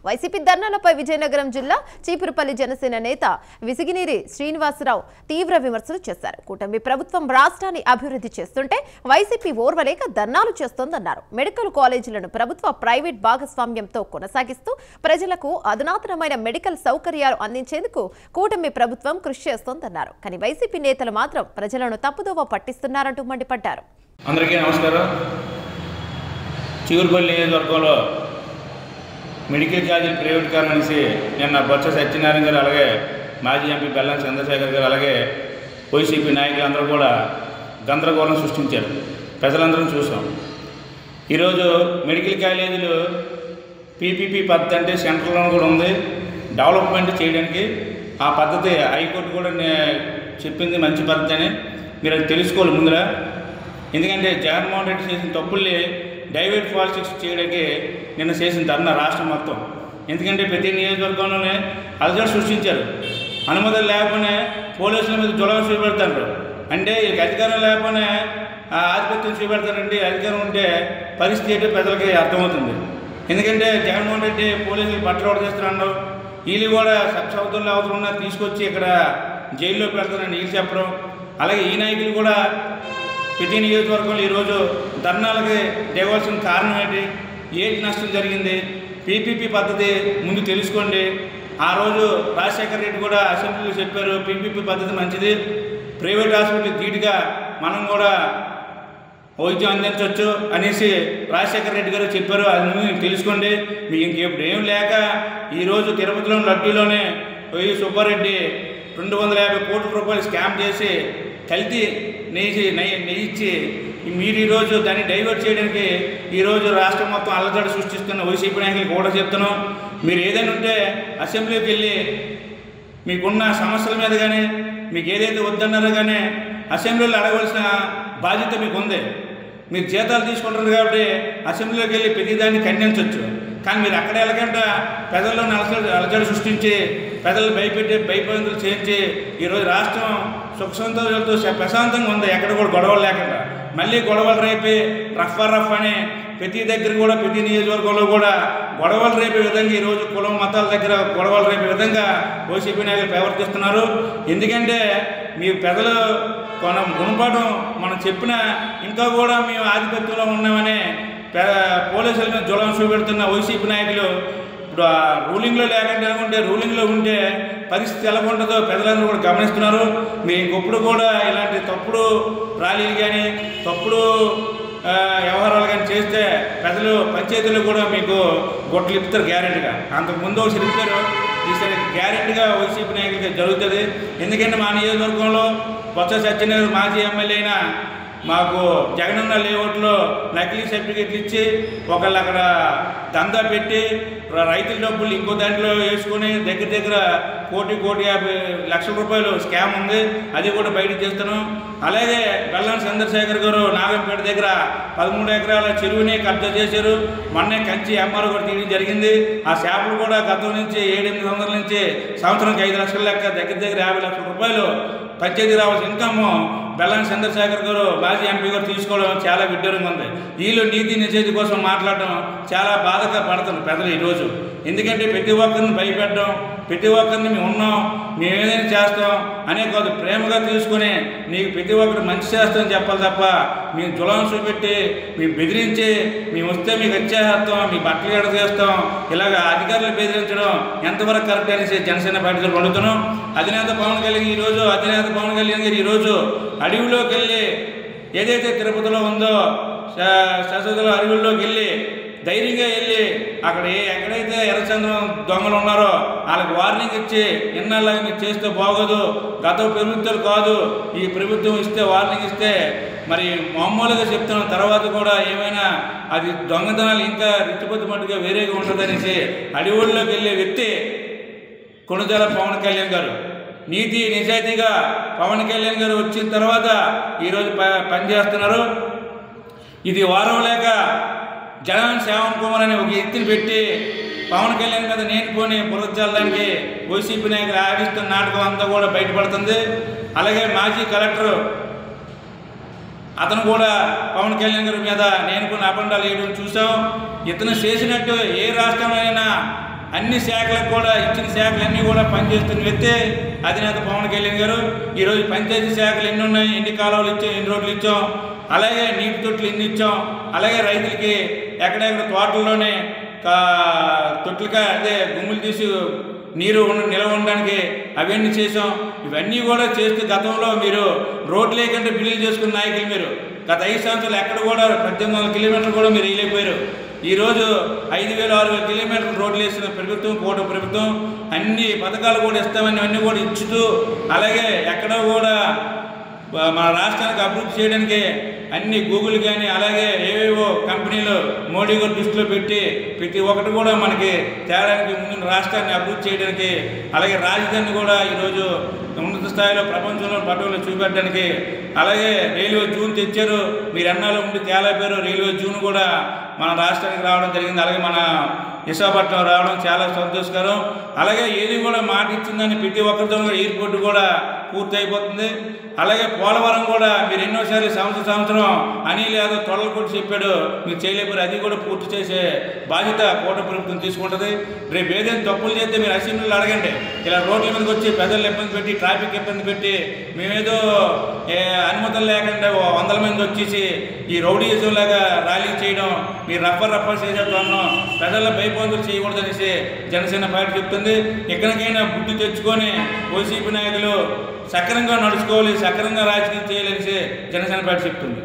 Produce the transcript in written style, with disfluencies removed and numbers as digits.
YCP ధర్నాలపై Vizianagaram జిల్లా చీపురుపల్లి జనసేన నేత విసిగినేని శ్రీనివాసరావు తీవ్ర విమర్శలు చేశారు. కూటమి ప్రభుత్వం రాష్ట్రాన్ని అభివృద్ధి చేస్తుంటే వైసీపీ ఓర్వలేక ధర్నాలు చేస్తోందన్నారు. మెడికల్ కాలేజీలను ప్రభుత్వ ప్రైవేట్ భాగస్వామ్యంతో కొనసాగిస్తూ ప్రజలకు అధునాతనమైన మెడికల్ సౌకర్యాలు అందించేందుకు కూటమి ప్రభుత్వం కృషి చేస్తోందన్నారు. కానీ వైసీపీ నేతలు మాత్రం ప్రజలను తప్పుదోవ పట్టిస్తున్నారంటూ మండిపడ్డారు. అందరికీ నమస్కారం. చీపురుపల్లి నియోజకవర్గంలో మెడికల్ కాలేజీలు ప్రైవేట్ కారణించి నిన్న బొత్స సత్యనారాయణ గారు, అలాగే మాజీ ఎంపీ బెల్లాన చంద్రశేఖర్ గారు, అలాగే వైసీపీ నాయకులందరూ కూడా గందరగోళం సృష్టించారు. ప్రజలందరం చూసాం. ఈరోజు మెడికల్ కాలేజీలు పీపీపీ పద్ధతి అంటే సెంట్రల్లో కూడా ఉంది, డెవలప్మెంట్ చేయడానికి. ఆ పద్ధతి హైకోర్టు కూడా చెప్పింది మంచి పద్ధతి అని మీరు అది తెలుసుకోవాలి ముందుగా. ఎందుకంటే జగన్మోహన్ రెడ్డి చేసిన తప్పుల్ని డైవర్ట్ పాలిటిక్స్ చేయడానికి నిన్న చేసిన ధర్నా రాష్ట్రం మొత్తం. ఎందుకంటే ప్రతి నియోజకవర్గంలోనే అలజడి సృష్టించారు. అనుమతులు లేకపోతే పోలీసుల మీద జులం చూపెడతారు. అంటే వీళ్ళకి అధికారం లేకపోతే ఆధిపత్యం చూపెడతారంటే అధికారం ఉంటే పరిస్థితి ఏంటో ప్రజలకి అర్థమవుతుంది. ఎందుకంటే జగన్మోహన్ రెడ్డి పోలీసులు బట్టలు చేస్తున్నాడు, వీళ్ళు కూడా సబ్సౌతుల్లో అవసరం తీసుకొచ్చి ఇక్కడ జైల్లో పెడతారని వీళ్ళు చెప్పడం. అలాగే ఈ నాయకులు కూడా ప్రతి నియోజకవర్గంలో ఈరోజు ధర్నాలకి దేవాల్సిన కారణం ఏంటి నష్టం జరిగింది, పీపీపీ పద్ధతి ముందు తెలుసుకోండి. ఆ రోజు రాజశేఖర రెడ్డి కూడా అసెంబ్లీలో చెప్పారు, పీపీపీ పద్ధతి మంచిది, ప్రైవేట్ హాస్పిటల్ ధీటుగా మనం కూడా వైద్యం అందించవచ్చు అనేసి రాజశేఖర రెడ్డి గారు చెప్పారు. అది ముందు తెలుసుకోండి. మీకు ఇంకెప్పుడు ఏం లేక ఈరోజు తిరుపతిలోని లడ్డూలోనే వైవి సుబ్బారెడ్డి 250 కోట్ల రూపాయలు స్కామ్ చేసి కల్తీ నెయ్యిచ్చి మీరు ఈరోజు దాన్ని డైవర్ట్ చేయడానికి ఈరోజు రాష్ట్రం మొత్తం అల్లజడి సృష్టిస్తున్న వైసీపీ నాయకులకు కూడా చెప్తున్నాం. మీరు ఏదైనా ఉంటే అసెంబ్లీకి వెళ్ళి మీకున్న సమస్యల మీద కానీ మీకు ఏదైతే వద్దన్నారో కానీ అసెంబ్లీలో అడగవలసిన బాధ్యత మీకు ఉంది. మీరు జీతాలు తీసుకుంటారు కాబట్టి అసెంబ్లీలోకి వెళ్ళి ప్రతిదాన్ని ఖండించవచ్చు. కానీ మీరు అక్కడ వెళ్ళకుండా ప్రజల్లో అలజడి సృష్టించి ప్రజలు భయపడిందులు చేయించి ఈరోజు రాష్ట్రం సుఖ సంతోషాలతో ప్రశాంతంగా ఉంది, ఎక్కడ కూడా గొడవలు లేకుండా. మళ్ళీ గొడవలు రేపి రఫ్ అని ప్రతి దగ్గర కూడా ప్రతి నియోజకవర్గంలో కూడా గొడవలు రేపే విధంగా ఈరోజు కులం మతాల దగ్గర గొడవలు రేపే విధంగా వైసీపీ నాయకులు ప్రవర్తిస్తున్నారు. ఎందుకంటే మీ ప్రజలు గుణపాఠం మనం చెప్పినా ఇంకా కూడా మేము ఆధిపత్యంలో ఉన్నామని పోలీసుల మీద జులం చూపెడుతున్న వైసీపీ నాయకులు ఇప్పుడు రూలింగ్లో లేకుండా అనుకుంటే రూలింగ్లో ఉంటే పరిస్థితి ఎలా ఉంటుందో ప్రజలందరూ కూడా గమనిస్తున్నారు. మీరు ఇంకొప్పుడు కూడా ఇలాంటి తప్పుడు ర్యాలీలు కానీ తప్పుడు వ్యవహారాలు కానీ చేస్తే ప్రజలు పంచాయతీలు కూడా మీకు గొట్టలు ఇప్పుతారు గ్యారెంటీగా. అంతకుముందు చెప్పారు, ఈసారి గ్యారెంటీగా వైసీపీ నాయకులకి జరుగుతుంది. ఎందుకంటే మా నియోజకవర్గంలో బొత్స సత్యనారాయణ మాజీ ఎమ్మెల్యే అయినా మాకు జగనన్న లేఅవుట్లో నకిలీ సర్టిఫికెట్లు ఇచ్చి ఒకళ్ళు అక్కడ దందా పెట్టి రైతుల డబ్బులు ఇంకో దాంట్లో వేసుకొని దగ్గర కోటి 50 లక్షల రూపాయలు స్కామ్ ఉంది. అది కూడా బయటకు చేస్తున్నాం. అలాగే బెల్లాన చంద్రశేఖర్ గారు నాగంపేట దగ్గర 13 ఎకరాల చెరువుని కబ్జా చేశారు. మొన్నే కంచి ఎంఆర్ఓ కూడా తీయడం జరిగింది. ఆ చేపలు కూడా గతం నుంచి 7-8 సంవత్సరాల నుంచి సంవత్సరానికి 5 లక్షల లెక్క దగ్గర 50 లక్షల రూపాయలు పంచాయతీ రావాల్సిన ఇన్కమ్ బెల్లాన చంద్రశేఖర్ గారు మాజీ ఎంపీ గారు తీసుకోవడం చాలా విడ్డూరంగా ఉంది. వీళ్ళు నీతి నిజాయితీ కోసం మాట్లాడడం చాలా బాధగా పడుతున్నారు ప్రజలు ఈరోజు. ఎందుకంటే ప్రతి ఒక్కరిని భయపెట్టడం, ప్రతి ఒక్కరిని మేము ఉన్నాం, మేము ఏదైనా చేస్తాం అనే కాదు, ప్రేమగా తీసుకొని నీకు ప్రతి ఒక్కరు మంచి చేస్తామని చెప్పాలి తప్ప మేము జులం చూపెట్టి మేము బెదిరించి మేము వస్తే మీకు వచ్చేస్తాం, మీ బట్టలు ఎడ చేస్తాం, ఇలాగ అధికారులు బెదిరించడం ఎంతవరకు కరెక్ట్ అనేసి జనసేన పార్టీలో పండుతున్నాం. అధినేత పవన్ కళ్యాణ్ గారు ఈరోజు అడవిలోకి వెళ్ళి ఏదైతే తిరుపతిలో ఉందో శాశ్వతలో అడవుల్లోకి వెళ్ళి ధైర్యంగా వెళ్ళి అక్కడ ఎక్కడైతే ఎర్రచంద్రం దొంగలు ఉన్నారో వాళ్ళకి వార్నింగ్ ఇచ్చి ఇన్నాళ్ళగా మీరు చేస్తే బాగోదు, గత ప్రభుత్వాలు కాదు ఈ ప్రభుత్వం ఇస్తే వార్నింగ్ ఇస్తే మరి మామూలుగా చెప్తున్నాం, తర్వాత కూడా ఏమైనా అది దొంగతనాలు ఇంకా రిచ్చిపోతు మట్టుగా వేరేగా ఉంటుందనేసి అడవుల్లోకి వెళ్ళే వ్యక్తి కొణిదెల పవన్ కళ్యాణ్ గారు. నీతి నిజాయితీగా పవన్ కళ్యాణ్ గారు వచ్చిన తర్వాత ఈరోజు పనిచేస్తున్నారు. ఇది వారం లేక జగన్ శ్యామన్ కుమార్ అనే ఒక వ్యక్తిని పెట్టి పవన్ కళ్యాణ్ మీద నేర్చుకొని బురదజల్లడానికి వైసీపీ నాయకులు ఆడిస్తున్న నాటకం అంతా కూడా బయటపడుతుంది. అలాగే మాజీ కలెక్టర్ అతను కూడా పవన్ కళ్యాణ్ గారి మీద నేర్చుకుని అబండాలు వేయడం చూసాం. ఇతను చేసినట్టు ఏ రాష్ట్రంలో అన్ని శాఖలకు కూడా ఇచ్చిన శాఖలన్నీ కూడా పనిచేస్తున్న వ్యక్తే అధినేత పవన్ కళ్యాణ్ గారు. ఈరోజు పంచాయతీ శాఖలు ఎన్ని ఉన్నాయి, ఎన్ని కాలువలు ఇచ్చాం, ఎన్ని రోడ్లు ఇచ్చాం, అలాగే నీటి తొట్లు ఎన్ని ఇచ్చాం, అలాగే రైతులకి ఎక్కడెక్కడ తోటల్లోనే తొట్లుగా అదే గుమ్ములు తీసి నీరు నిల్వ ఉండడానికి అవన్నీ చేసాం. ఇవన్నీ కూడా చేస్తే గతంలో మీరు రోడ్లు లేకుంటే బిల్లులు చేసుకున్న నాయకులు మీరు గత 5 సంవత్సరాలు ఎక్కడ కూడా 1800 కిలోమీటర్లు కూడా మీరు వేయలేకపోయారు. ఈరోజు 5000, 6000 కిలోమీటర్లు రోడ్లు వేసిన ప్రభుత్వం, కూటమి ప్రభుత్వం అన్ని పథకాలు కూడా ఇస్తామని అన్నీ కూడా ఇచ్చుతూ, అలాగే ఎక్కడో కూడా మన రాష్ట్రానికి అభివృద్ధి చేయడానికి అన్ని గూగుల్ కానీ అలాగే ఏవేవో కంపెనీలు మోడీ గారు దృష్టిలో పెట్టి ప్రతి ఒక్కటి కూడా మనకి తేడానికి ముందు రాష్ట్రాన్ని అభివృద్ధి చేయడానికి, అలాగే రాజధాని కూడా ఈరోజు ఉన్నత స్థాయిలో ప్రపంచంలో పటంలో చూపెట్టడానికి, అలాగే రైల్వే జోన్ తెచ్చారు. మీరు ఎన్నాళ్ళు ఉండి తేలేపారు. రైల్వే జోన్ కూడా మన రాష్ట్రానికి రావడం జరిగింది. అలాగే మన విశాఖపట్నం రావడం చాలా సంతోషకరం. అలాగే ఏది కూడా మాట ఇచ్చిందని ప్రతి ఒక్కరితో ఎయిర్పోర్ట్ కూడా పూర్తి అయిపోతుంది. అలాగే పోలవరం కూడా మీరు ఎన్నోసార్లు సంవత్సరం అనిల్ యాదవ్ తొడలు కొట్టి చెప్పాడు, మీరు చేయలేకపోయారు. అది కూడా పూర్తి చేసే బాధ్యత కూటమి ప్రభుత్వం తీసుకుంటుంది. రేపు ఏదైనా తప్పులు చేస్తే మీరు అసెంబ్లీలో అడగండి. ఇలా రోడ్ల మీదకి వచ్చి ప్రజలు ఇబ్బంది పెట్టి, ట్రాఫిక్ ఇబ్బంది పెట్టి, మేమేదో అనుమతులు లేకుండా 100 మంది వచ్చేసి ఈ రౌడీయిజం లాగా ర్యాలీ చేయడం, మీరు రప్పర్ చేసేస్తున్నాం, ప్రజల్లో భయపందులు చేయకూడదనేసి జనసేన పార్టీ చెప్తుంది. ఎక్కడికైనా బుద్ధి తెచ్చుకొని వైసీపీ నాయకులు సక్రమంగా నడుచుకోవాలి, సక్రమంగా రాజకీయం చేయాలనేసి జనసేన పార్టీ చెప్తుంది.